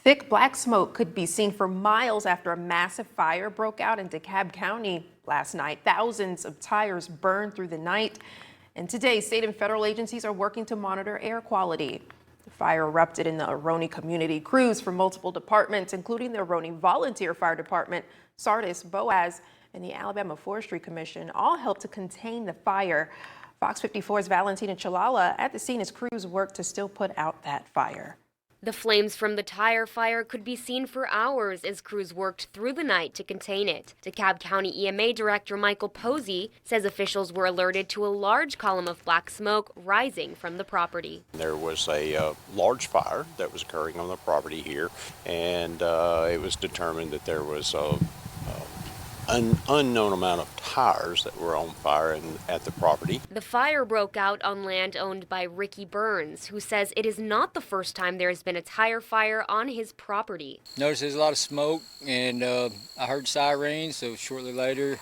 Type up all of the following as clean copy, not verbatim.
Thick black smoke could be seen for miles after a massive fire broke out in DeKalb County last night. Thousands of tires burned through the night. And today, state and federal agencies are working to monitor air quality. The fire erupted in the Aroni community. Crews from multiple departments, including the Aroni Volunteer Fire Department, Sardis, Boaz, and the Alabama Forestry Commission, all helped to contain the fire. Fox 54's Valentina Chalala at the scene as crews work to still put out that fire. The flames from the tire fire could be seen for hours as crews worked through the night to contain it. DeKalb County EMA Director Michael Posey says officials were alerted to a large column of black smoke rising from the property. There was a large fire that was occurring on the property here, and it was determined that there was an unknown amount of tires that were on fire at the property. The fire broke out on land owned by Ricky Burns, who says it is not the first time there has been a tire fire on his property. Noticed there's a lot of smoke, and I heard sirens, so shortly later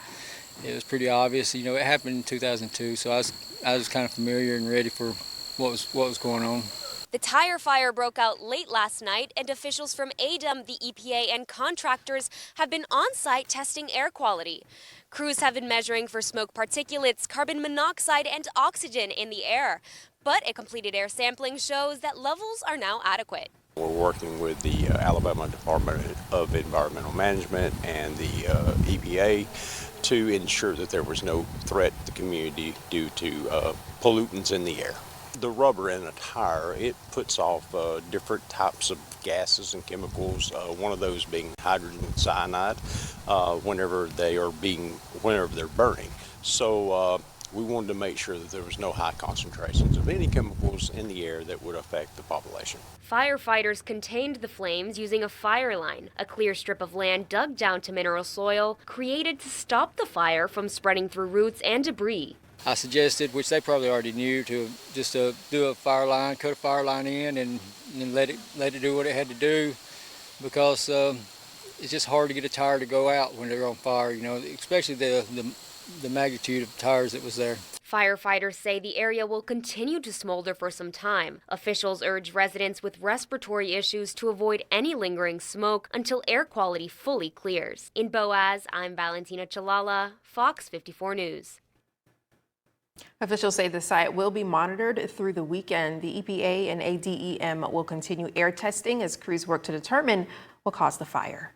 it was pretty obvious. You know, it happened in 2002, so I was kind of familiar and ready for what was going on. The tire fire broke out late last night, and officials from ADEM, the EPA, and contractors have been on site testing air quality. Crews have been measuring for smoke particulates, carbon monoxide, and oxygen in the air. But a completed air sampling shows that levels are now adequate. We're working with the Alabama Department of Environmental Management and the EPA to ensure that there was no threat to the community due to pollutants in the air. The rubber in a tire, it puts off different types of gases and chemicals, one of those being hydrogen cyanide whenever they're burning. So we wanted to make sure that there was no high concentrations of any chemicals in the air that would affect the population. Firefighters contained the flames using a fire line, a clear strip of land dug down to mineral soil, created to stop the fire from spreading through roots and debris. I suggested, which they probably already knew, to just do a fire line, cut a fire line in, and let it do what it had to do, because it's just hard to get a tire to go out when they're on fire. You know, especially the magnitude of tires that was there. Firefighters say the area will continue to smolder for some time. Officials urge residents with respiratory issues to avoid any lingering smoke until air quality fully clears. In Boaz, I'm Valentina Chalala, Fox 54 News. Officials say the site will be monitored through the weekend. The EPA and ADEM will continue air testing as crews work to determine what caused the fire.